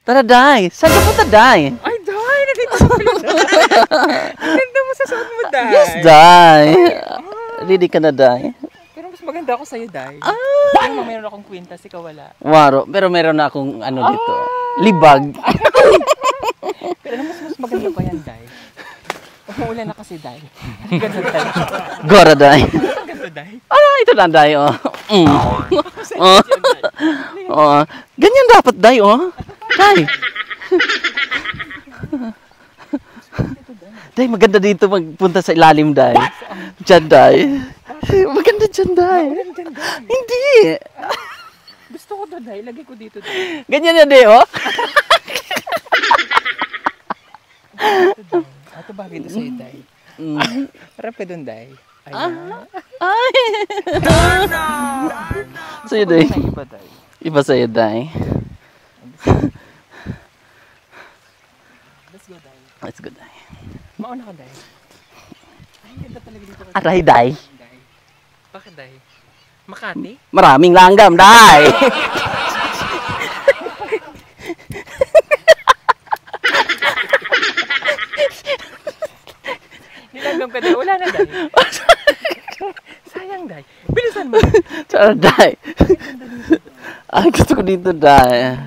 Tara, Day. Saan ka punta, Day? Ay, Day! Nandito ka pala, Day! Ang ganda mo sa suot mo, Day! Yes, Day. Ready ka na, Day? Pero mas maganda ako sa'yo, Day. Pero mayroon akong kwintas, ikaw wala. Waro. Pero meron na akong ano dito. Libag. Pero mas maganda pa yan, Day. Umuulan na kasi, Day. Ang ganda, Day. Gora, Day. Ang ganda, Day. Ito na, Day, oh. Oh. Oh. Ganyan dapat, Day, oh. Day. Day, maganda dito magpunta sa ilalim, Day. Diyan, Day. Maganda dyan, Day. Hindi. Gusto ko to, Day. Lagay ko dito, Day. Ganyan na, Day, oh. Ito bagay ito sa'yo, Day. Harap ka dun, Day. Ayan. Ay. Sa'yo, Day. Iba, Day. Iba sa'yo, Day. Let's go, Day. Let's go, Day. Mauna ka, Day. Ay, ganda talaga dito. Aray, Day. Day. Bakit, Day? Makati? Maraming langgam, Day. Nilanggam ka, Day. Wala na, Day. Sayang, Day. Bilisan mo. Tara, Day. Ay, gusto ko dito, Day.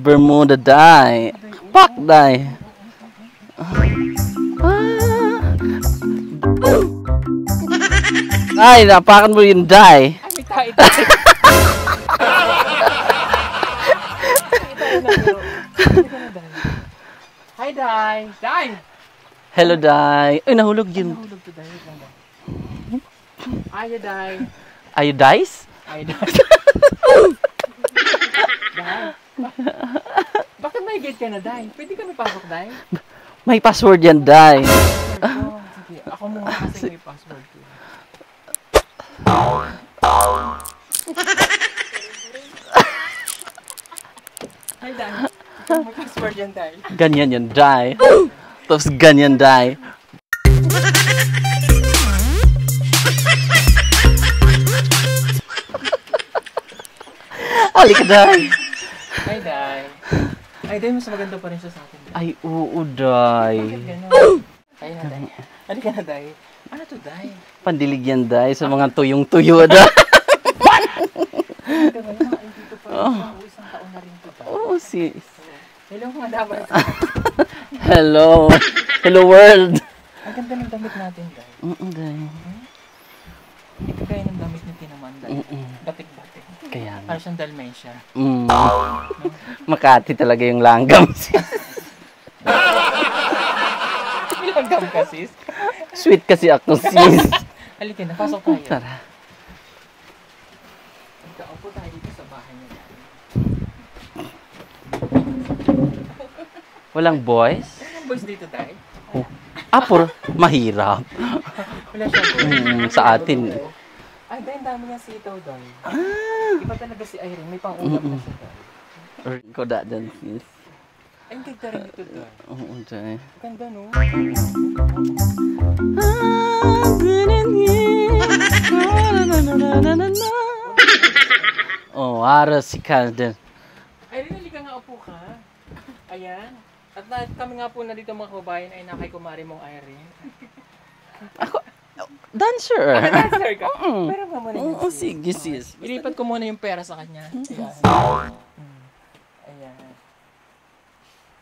Bermuda, Day. Pak, Day. Ay, napakan mo yun, Day. Ay, may tayo, Day. Hi, Day. Day! Hello, Day. Ay, nahulog yun. Nahulog to, Day. Wait lang, Day. Ay, Day. Are you dice? Ay, Day. Day. Bakit may gate ka na, Day? Pwede kami pasok, Day? May password yan, Day. Sige, ako muna kasi may password ko. Hi, Day. May password yan, Day. Ganyan yan, Day. Tapos ganyan, Day. Halika, Day. Hi, Day. Ay, Day, mas maganda pa rin siya sa akin, Day. Ay, oo, Day. Bakit gano'n? Ay, na, Day. Halika na, Day. Ano to, Day? Pandilig yan, Day, sa mga tuyong-tuyo, Day. Ito ba yun? Ay, dito pa rin siya. Isang taon na rin to, Day. Oo, sis. Hello, mga dapat. Hello. Hello, world. Ang ganda ng damit natin, Day. Day. Hindi kagaya ng damit ni Tinaman, Day. Batik-batik. Kaya nga. Para siyang dalmensya. Makati talaga yung langgam, sis. Langgam ka, sis. Sweet kasi ako, sis. Halika na, pasok tayo. Tara. Upo tayo dito sa bahay niya. Walang boys? Walang boys dito, Day. Mahirap. Wala siya. Sa atin. Ay, Day, ang dami niya sitaw, Day. Iba talaga si Irene. May pang-ulam na siya, Day. Ikaw da dyan, sis. Ay, ang ganda rin ito, Day. Oo, Day. Ganda, no? Oh, ara si Calden. Irene, halika nga, upo ka. Ayan. At kami nga po na dito mga kababayan ay nakay kumari mong Irene. Dancer. Dancer ka? Pero nga muna Oo, yan, sis. sige, sis. Ilipat ko muna yung pera sa kanya. Ayan. Ayan.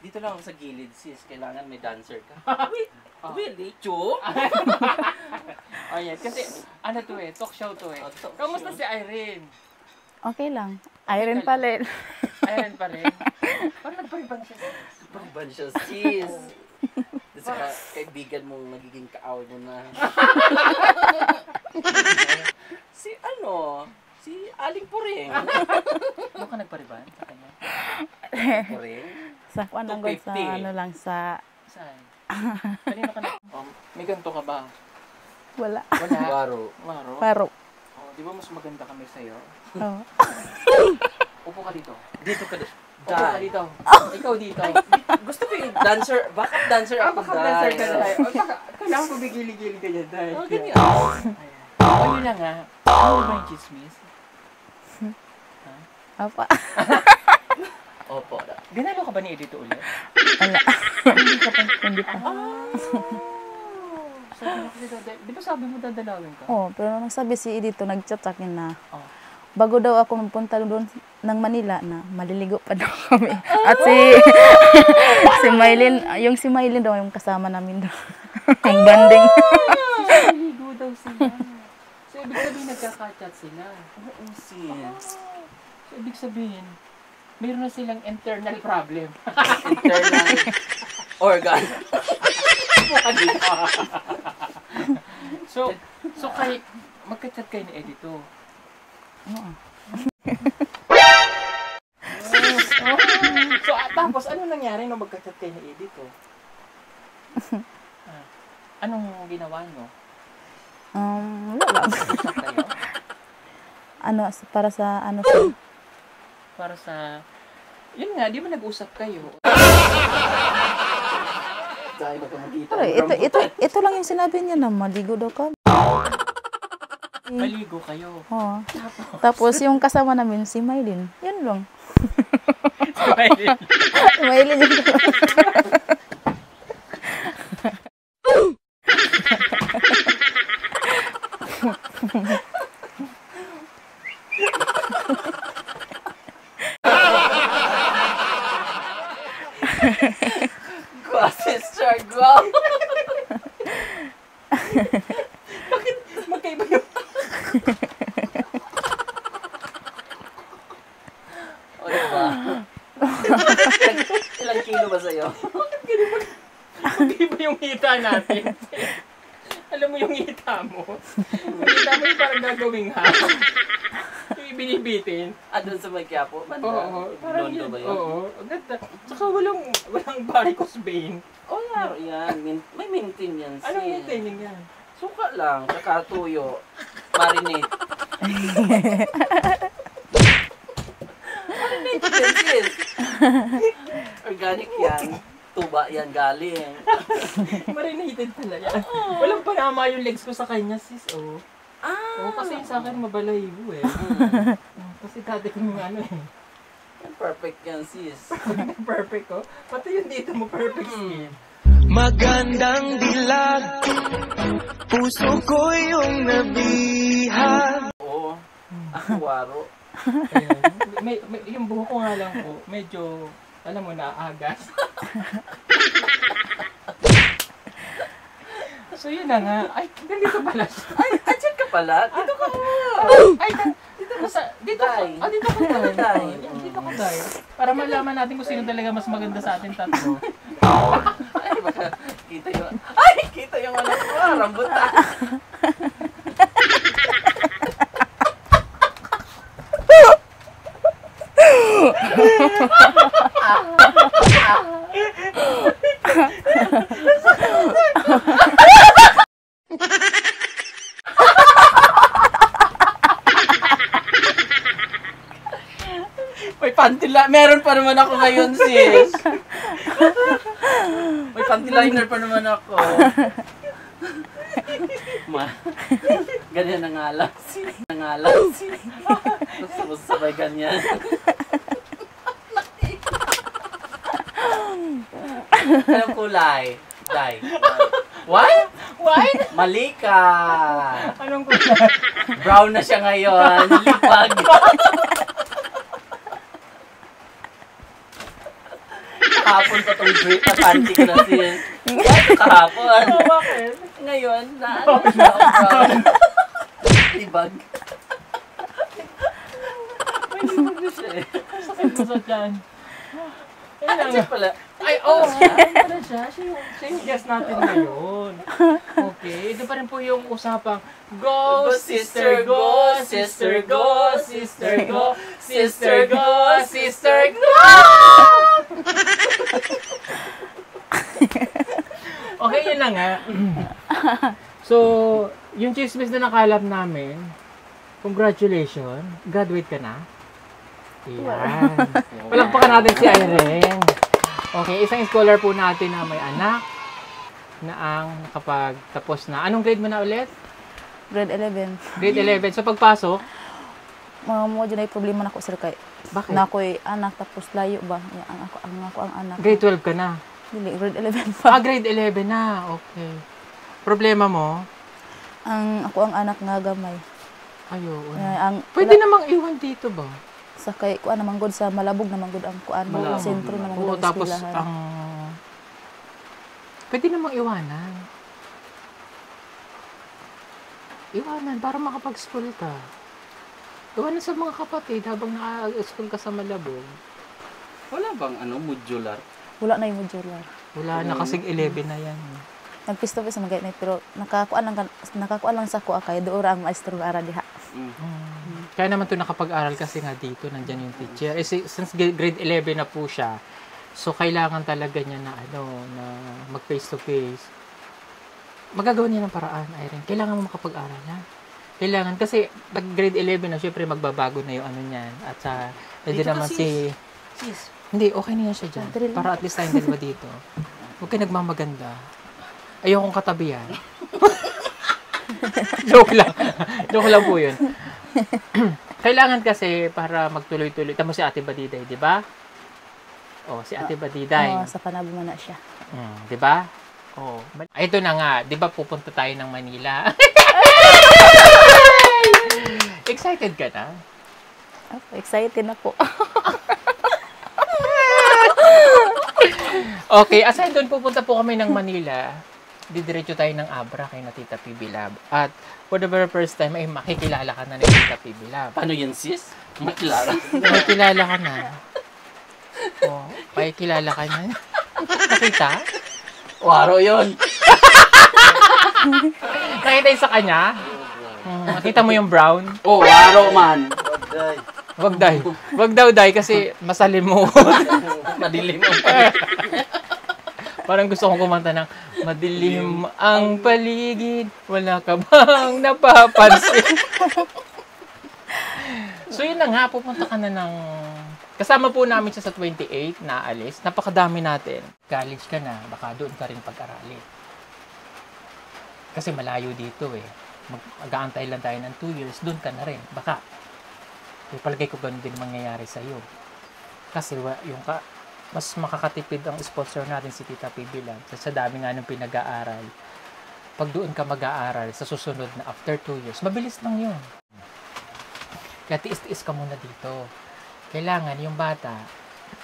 Dito lang ako sa gilid, sis. Kailangan may dancer ka. Really? Chu? Ayan. Kasi ano to eh, talk show to eh. Kamusta si Irene? Okay lang. Irene pa rin. Irene pa rin? Parang nagpariban siya. Pagban siya, sis. Saka kaibigan mong nagiging kaaw mo na. Si Aling Puring. Ano ka nagpariban sa kanya? Puring? Sa kuan lang sa 250. ano lang sa Saan? Kanino ka na? May ganito ka ba? wala. Wala. Waro. Maro? Paro. Oh, di ba mas maganda kami sa'yo? Oh. Upo ka dito. Dito ka Upo ka dito. Ikaw dito. Gusto ko yung dancer. Bakit dancer ako, Baka dancer ka na tayo. Kailangan ko bigili-gili ka dyan dahil. ganyan. O yun na nga. Ano ba yung chismis? Apa? Opo. Ginalo ka ba ni Edito ulit? Wala. Hindi pa. Sabi mo kasi di ba sabi mo dadalawin ka? Oh, pero nagsabi si Edito, nag-chat sa akin na Oh. bago daw ako magpunta doon ng Manila na maliligo pa daw kami. At si Maylin, yung si Maylin daw yung kasama namin doon. Yung banding. Naligo daw sila. So, ibig sabihin nagkaka-chat sila. Oo, sis. So, ibig sabihin, mayroon na silang internal problem. Internal organ. So magka-chat kayo ni Edito. Oo. So, tapos, ano nangyari nung magka-chat kayo ni Edito? Anong ginawa nyo? Wala lang. Usap kayo? Para sa ano sa Para sa... Yun nga, di ba nag-usap kayo? Dahil magkamakita. pero ito lang yung sinabi niya na maligo daw ka. Maligo kayo. Oo. Tapos yung kasama namin si Maylin. Yun lang. Maylin yung Go, sister, go! Bakit magkaiba yung... O, diba? Ilang kilo ba sa'yo? Magkaiba yung hita natin. Alam mo yung hita mo? Yung hita mo yung parang gagawing half. Yung binibitin. Doon sa may Quiapo? Banda? Oo, parang Blondo yun. ba yun? Oo, ang ganda. Tsaka walang varicose vein. Oh, yan. May maintain yan, sis. Anong maintaining yan? Suka lang, tsaka tuyo. Marinate. Marinate yan, sis. Organic yan. Tuba yan galing. Marinated pala yan. Walang panama yung legs ko sa kanya, sis. Oh. Oo, kasi sa akin mabalahibo eh. Kasi dati kong ano eh. Perfect yan, sis. Perfect oh. Pati yung dito mo perfect skin. Magandang dilag, puso ko yung nabihag. Oo. Akuwaro. Ayan. Yung buho ko nga lang po, medyo, alam mo na, agas. So yun na nga. Ay, ganito pala siya. Ay, andyan ka pala? Dito ka mo. Ay, dito ko sa, dito ko, Day. dito ko tayo. Day. Dito ko tayo. Para malaman natin kung sino talaga mas maganda sa atin tatlo. Ay, baka kita yung... Ay, kita yung ano ko. Rambutan. May pantila. Meron pa naman ako ngayon, sis. May panty liner pa naman ako. Ganyan na nga lang. Basta sabay ganyan. Anong kulay? Day. White? White? Mali ka. Anong kulay? Brown na siya ngayon. Lipag. Kahapon pa itong drip at panty ko na siya. Kahapon. Bakit? Ngayon, na ano siya ang brown. Libag. May libag na siya eh. Sakit mo sa tiyan. Ayun Andiyan nga. pala. Ay, oo. Ayun pala siya. Siya yung guest natin ngayon. Okay. Ito pa rin po yung usapang Go, sister, go, sister, go, sister, go, sister, go, sister, go! Okay, yun na nga. So, yung chismis na nakalap namin, congratulations, graduate ka na. Ayan. Palakpakan natin si Irene. Okay, isang scholar po natin na may anak na ang nakapagtapos na. Anong grade mo na ulit? Grade 11. Grade 11. So, pagpasok, mo dyan ay problema na ko sir kay Bakit? na ako'y anak tapos layo ba ya, ang ako ang anak Grade 12 ka na. dili grade 11 pa Grade 11 na. Okay. Problema mo? ang ako ang anak nga gamay Ayun. ang Pwede namang iwan dito ba? sa kay kuan naman gud sa Malabog naman gud ang kuan Malabog sentro naman Oo, gud ang tapos eskwelahan. pwede namang iwanan. Iwanan para makapag-school ka. Iwanan sa mga kapatid habang naka-school ka sa Malabog. Wala bang modular? Wala na yung modular. Wala na kasi 11 na yan. Nagpisto pa sa mga na pero nakakuan lang sa kuha kay doon ang maestro ara diha. Kaya naman to nakapag-aral kasi nga dito, nandyan yung teacher. Since grade 11 na po siya, so kailangan talaga niya na na mag face to face. Magagawa niya ng paraan, Irene. Kailangan mo makapag-aral na. Kailangan kasi pag grade 11 na, syempre magbabago na yung niyan. At sa pwede Dito naman ka, sis. Hindi, okay na yan siya dyan. Drill Para at least tayong dalawa dito. Huwag kayo nagmamaganda. Ayokong katabi yan. Joke lang. Joke lang po yun. Kailangan kasi para magtuloy-tuloy. Tama si Ate Badiday, di ba? Oh, si Ate Badiday. Sa Panabo man na siya. Di ba? Oh, ito na nga, 'di ba pupunta tayo ng Manila? Excited ka na? Excited na po. Okay, aside doon pupunta po kami ng Manila. Didiretso tayo ng Abra kay na Tita PB Lab. At for the very first time ay makikilala ka na ni Tita PB Lab. Paano yan, sis? Makilala. Makikilala ka na. Oh, makikilala ka na. Nakita? Waro yun. Nakita yung sa kanya? Nakita mo yung brown? Oh, waro man. Wag daw, Day, kasi masalim mo. Madilim. Parang gusto kong kumanta ng madilim ang paligid, wala ka bang napapansin? So yun na nga, pupunta ka na ng... Kasama po namin siya sa 28 na alis. Napakadami natin. College ka na, baka doon ka rin pag-aralin. Kasi malayo dito eh. Mag-aantay lang tayo ng 2 years, doon ka na rin. Baka. Palagay ko ganun din mangyayari sa'yo. Kasi yung mas makakatipid ang sponsor natin si Tita PB Lab. Sa dami nga ng pinag-aaral. Pag doon ka mag-aaral sa susunod na after 2 years, mabilis lang yun. Kaya tiis-tiis ka muna dito. Kailangan yung bata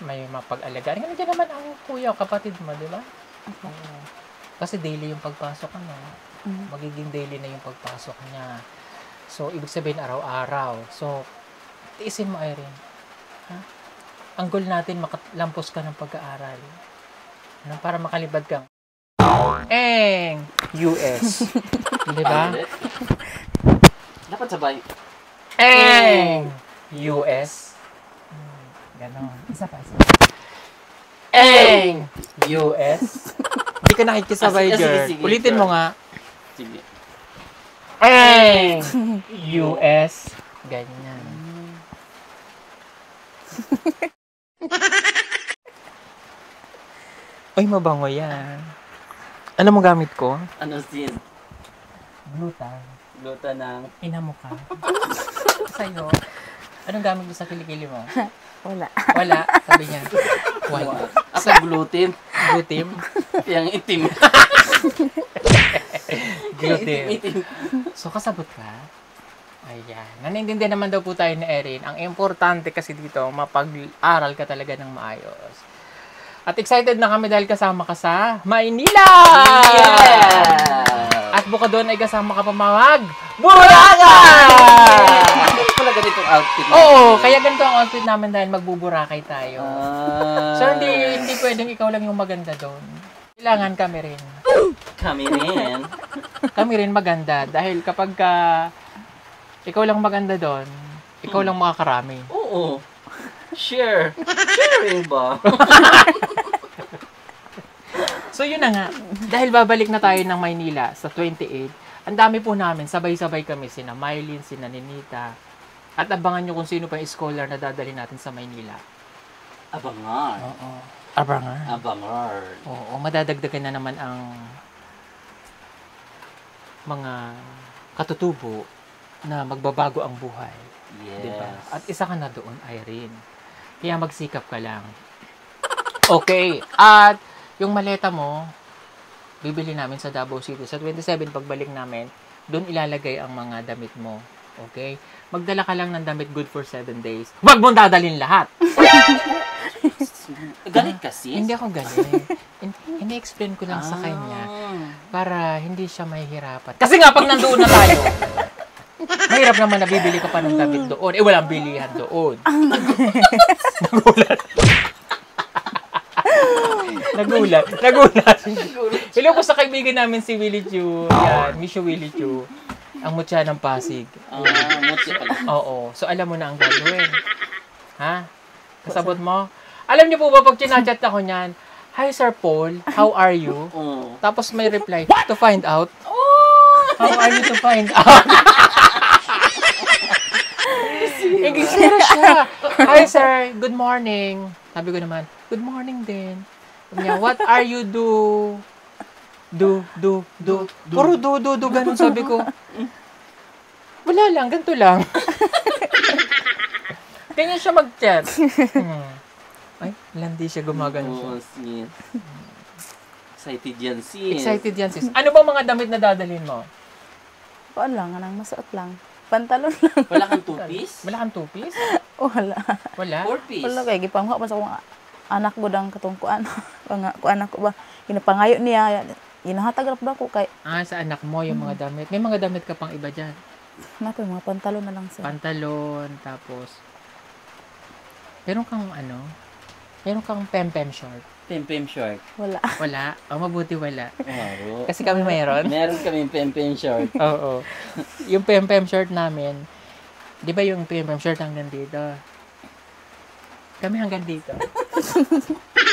may mapag-alagaan. Nandiyan naman ang kuya o kapatid mo, di ba? Kasi daily yung pagpasok ano. Magiging daily na yung pagpasok niya. So, ibig sabihin araw-araw. So, tiisin mo, Irene. Ha? Ang goal natin, makalampos ka ng pag-aaral. Para makalibad kang US. Di ba? Dapat sabay. US. Ganon. Isa pa. US. Hindi ka nakikisabay, girl. Sige, Ulitin mo nga. Sige. US. Ganyan. Ay, mabango yan. Ano mo gamit ko? Ano, sis? Glutan. Luta ng... Ina mo ka. Sa'yo. Anong gamit mo sa kilikili mo? Wala. Wala. Sabi niya. Wala. Ako glutim. Glutim? Yang itim. Glutim. Itim. So, kasabot ka? Ayan. Nanintindihan naman daw po tayo ni Erin. Ang importante kasi dito, mapag-aral ka talaga ng maayos. At excited na kami dahil kasama ka sa Maynila! Yeah! At bukod doon ay kasama ka pa mag-Buraga! Wala ganitong outfit. Oo, kaya ganito ang outfit namin dahil magbuburakay tayo. Ah. So, hindi pwedeng ikaw lang yung maganda doon. Kailangan kami rin. Kami rin. Kami rin maganda dahil kapag ikaw lang maganda doon, ikaw lang makakarami. Oo. Share. Sharing ba? So yun na nga, dahil babalik na tayo ng Maynila sa 28, ang dami po namin, sabay-sabay kami, sina Mylene, sina Ninita, at abangan nyo kung sino pa yung scholar na dadali natin sa Maynila. Abangar. Oo. Abangan. Abangar. Oo, madadagdagan na naman ang mga katutubo na magbabago ang buhay. Yes. Diba? At isa ka na doon, Irene. Kaya magsikap ka lang. Okay. At yung maleta mo, bibili namin sa Davao City. Sa 27, pagbalik namin, doon ilalagay ang mga damit mo. Okay? Magdala ka lang ng damit good for 7 days. Huwag mong dadalhin lahat. Galit ka, sis? Hindi ako galit. Ini-explain ko lang sa kanya para hindi siya mahihirapan. Kasi nga, pag nandoon na tayo, mahirap naman na bibili ka pa ng damit doon. Eh, walang bilihan doon. Nagulat. Hello po sa kaibigan namin si Willie Chu. Yan, Miss Willie Chu. Ang mutya ng Pasig. Mutya pala. Oo. So, alam mo na ang gagawin. Ha? Kasabot mo? Alam niyo po ba, pag chinachat ako niyan, "Hi, Sir Paul. How are you?" Tapos may reply, "To find out." How are you to find out? Englishero siya. "Hi, sir. Good morning." Sabi ko naman, "Good morning din." Sabi niya, "What are you do?" Puro do. Ganun sabi ko. Wala lang, ganito lang. Ganyan siya mag-chat. Ay, landi siya gumagano siya. Sis. Excited yan, sis. Excited yan, sis. Ano bang mga damit na dadalhin mo? Kuan lang, anang masuot lang. Pantalon lang. Wala kang two-piece? Wala kang two-piece? Wala. Wala? Four-piece? Wala kay gipangha pa sa akong anak ko dang katong kuan. Kuan ako ba? Ginapangayo niya. Ginahatag ra ba ko kay Sa anak mo yung mga damit. May mga damit ka pang iba dyan. nato mga pantalon na lang sa. Pantalon, tapos meron kang meron kang pem-pem short. Pem-pem short. Wala. Wala? Mabuti wala. Waro. Kasi kami mayroon. Meron kaming pem-pem short. Oo. Yung pem-pem short namin, di ba yung pem-pem short hanggang dito? Kami hanggang dito.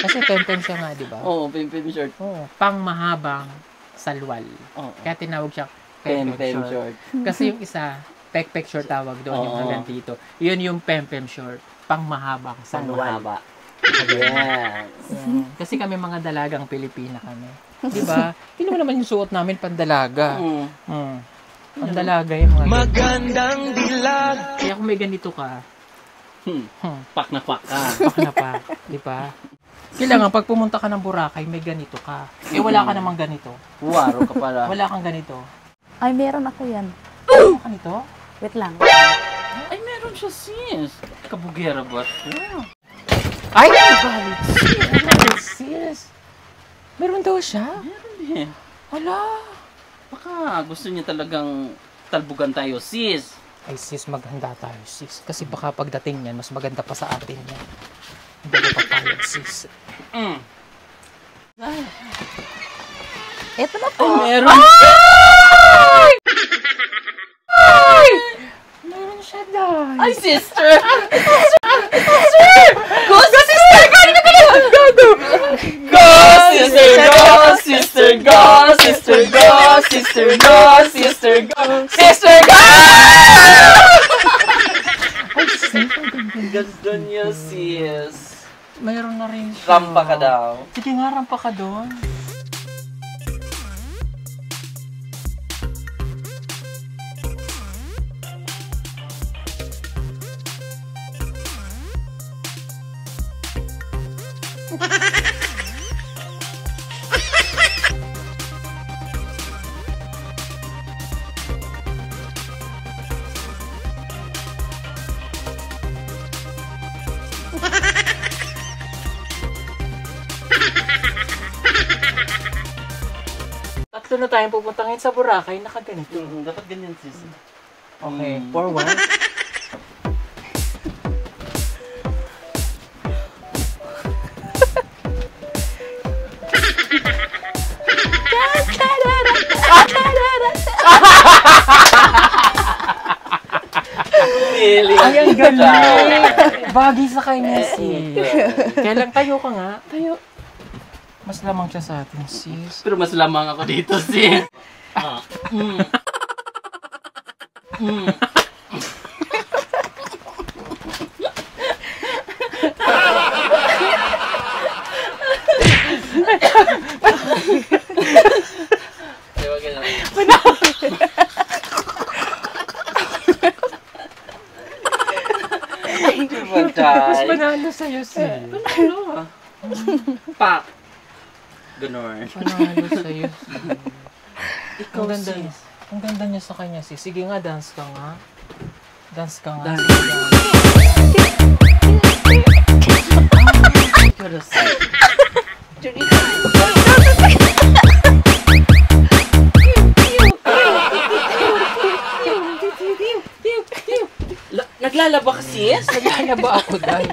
Kasi pem-pem siya nga, di ba? Oo, pem-pem short. Oo. Pang mahabang salwal. Oo. Kaya tinawag siya Pem-pem pem-pem short. short. Kasi yung isa, pek-pek short tawag doon, yung Oo. hanggang dito. Yun yung pem-pem short. Pang mahabang Pang salwal. mahaba. Yes. Kasi kami mga dalagang Pilipina kami. Di ba? Hindi naman yung suot namin pandalaga. Pandalaga yung mga Magandang dilag. Kaya kung may ganito ka, Pak na pak ka. pak na pa. Di ba? Kailangan pag pumunta ka ng Boracay, may ganito ka. Eh wala ka namang ganito. Waro ka pala. Wala kang ganito. Ay, meron ako yan. Ano ka nito? Wait lang. Ay, meron siya, sis. Kabugera ba siya? Ay, nagalit sis. Meron daw siya? Meron eh. Wala. Baka gusto niya talagang talbugan tayo, sis. Ay sis, maghanda tayo sis. Kasi baka pagdating niyan, mas maganda pa sa atin yan. Hindi ko papayag sis. Ito na po. Meron. Meron siya dahil. Ay, sister! Go sister! Go, sister! Go, sister! Go, sister! Go, sister! Go, sister! Go, sister! Go! Ay sis, Ganda niya, sis. mayroon na rin siya. Rampa ka daw. Sige nga, rampa ka doon. Tatlo na tayong pupunta ngayon sa Boracay, nakaganito. Dapat ganyan, sis. Okay, forward. Ay, ang galing! Bagay sa kanya, sis. Kaya lang, tayo ka nga. Tayo. Mas lamang siya sa atin, sis. Pero mas lamang ako dito, sis. Mas Day. panalo sa'yo, sis. Panalo. Pak. Ganon. Panalo sa'yo. Ikaw, sis. Ang ganda niya sa kanya, sis. Sige nga, dance ka nga. Dance ka nga. Dance. Sige, dance. Pero, sis. Naglalaba ka, sis? Naglalaba ako, Day.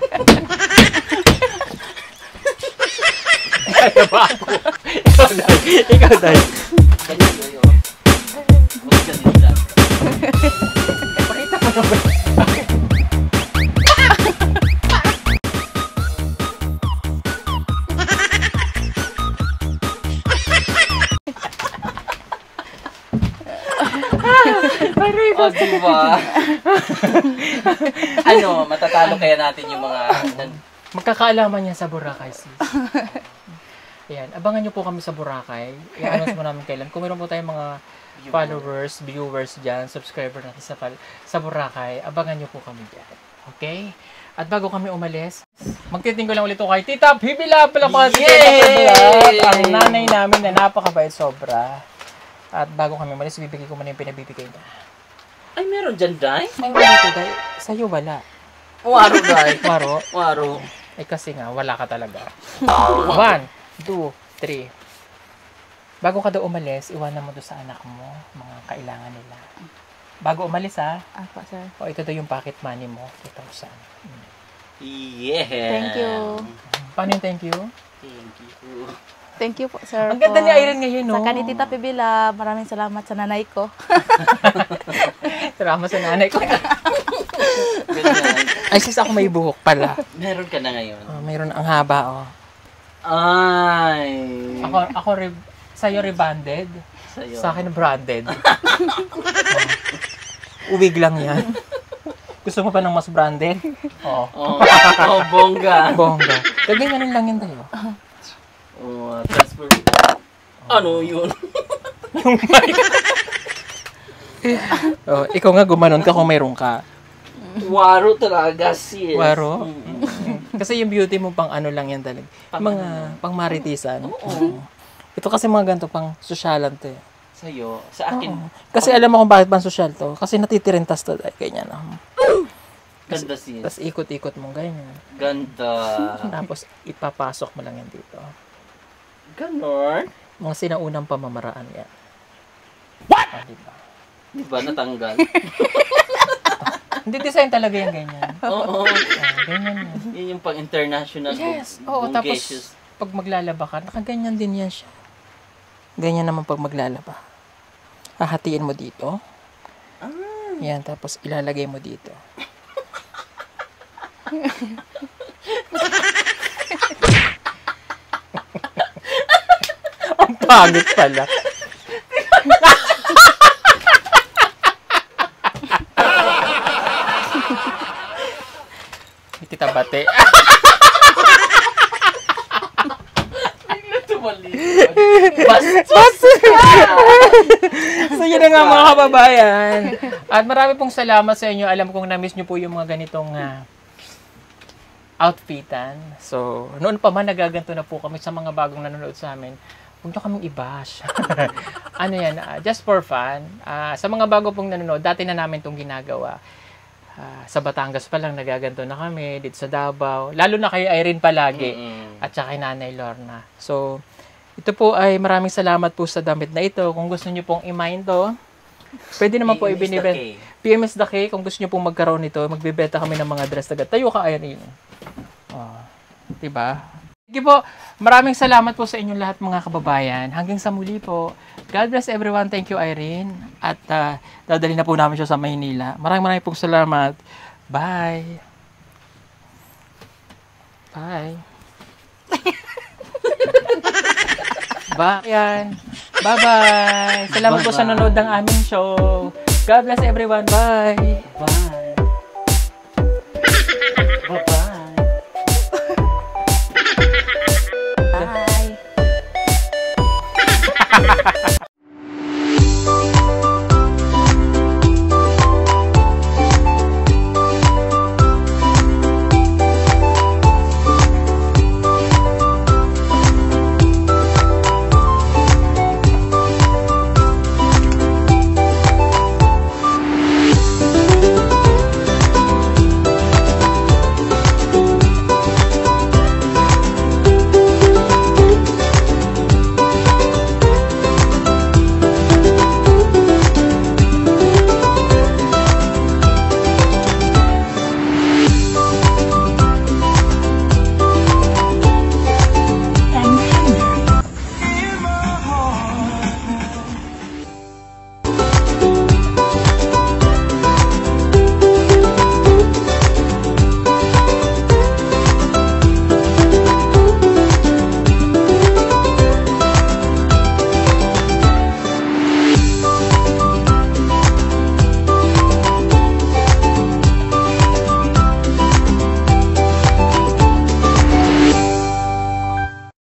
Naglalaba ako. Ikaw, Day. Ikaw, Day. Ganyan, Day, oh. Huwag ganyan lang. Pakita mo naman. O, diba? Ano, matatalo kaya natin yung mga... Magkakaalaman niya sa Boracay, sis. Ayan, abangan niyo po kami sa Boracay. I-announce mo namin kailan. Kung meron po tayong mga followers, viewers dyan, subscriber natin sa Boracay, abangan niyo po kami dyan. Okay? At bago kami umalis, magtitingko lang ulit ko kay Tita Bibila pala po. Yay! Ang nanay namin na napakabait sobra. At bago kami umalis, bibigay ko muna yung pinabibigay niya. Ay, meron dyan, Day? Ay, wala ko, Day. Sa'yo wala. Waro, Day. Waro? Waro. Eh kasi nga, wala ka talaga. 1, 2, 3. Bago ka daw umalis, iwanan mo doon sa anak mo, mga kailangan nila. Bago umalis, ha? Apa, sir? O, ito daw yung pocket money mo, 2,000. Yeah. Thank you. Paano yung thank you? Thank you. Thank you po, sir. Ang ganda ni Irene ngayon, no? Sa kanitita Pibila, maraming salamat sa nanay ko. Salamat sa nanay ko. Ganyan. Ay, sis, ako may buhok pala. Meron ka na ngayon. Oh, mayroon ang haba, oh. Ay. Sa'yo rebanded. Sa'yo. Sa akin branded. Uwig lang yan. Gusto mo pa ng mas branded? Oo. Oh, bongga. Bongga. Ganyan lang yan tayo. Oh, transfer. Ano yun? Yung mic. Oh, ikaw nga gumanon ka kung mayroon ka. Waro talaga, sis. Waro? Mm. Kasi yung beauty mo pang ano lang yan talaga. Mga pang maritisan. Oo. Ito kasi mga ganito pang sosyalan to eh. Sa'yo. Sa akin. Oo. Kasi alam mo kung bakit pang sosyal to. Kasi natitirintas to. Ganyan. Ganda, sis. Tapos ikot-ikot mo ganyan. Ganda. Tapos ipapasok mo lang yan dito. Ganon. Mga sinaunang pamamaraan yan. What? Ah, diba? Diba, natanggal? Hindi design talaga yung ganyan. Oo. Ganyan yan. Yun yung pang-international. Yes. Oo, tapos pag maglalaba ka, nakaganyan din yan siya. Ganyan naman pag maglalaba. Hahatiin mo dito. Yan, tapos ilalagay mo dito. Ang pangit pala. Tita Bate. So yun na nga mga kababayan. At marami pong salamat sa inyo. Alam kong na-miss nyo po yung mga ganitong outfitan. So noon pa man nagaganto na po kami sa mga bagong nanonood sa amin. Huwag nyo kaming i-bash. Ano yan, just for fun. Sa mga bago pong nanonood, dati na namin itong ginagawa. Sa Batangas pa lang nagaganto na kami, dito sa Davao. Lalo na kay Irene palagi. At saka kay Nanay Lorna. So, ito po ay maraming salamat po sa damit na ito. Kung gusto nyo pong i-mine to, pwede naman po ibinibenta. PMS the K, kung gusto nyo pong magkaroon nito, magbibenta kami ng mga dress agad. Tayo ka, Irene. Diba? Sige po, maraming salamat po sa inyong lahat mga kababayan. Hanggang sa muli po. God bless everyone. Thank you, Irene. At dadali na po namin siya sa Maynila. Maraming pong salamat. Bye. Bye. Bye. Bye-bye. Salamat po sa nanonood ng aming show. God bless everyone. Bye. Bye. Bye-bye.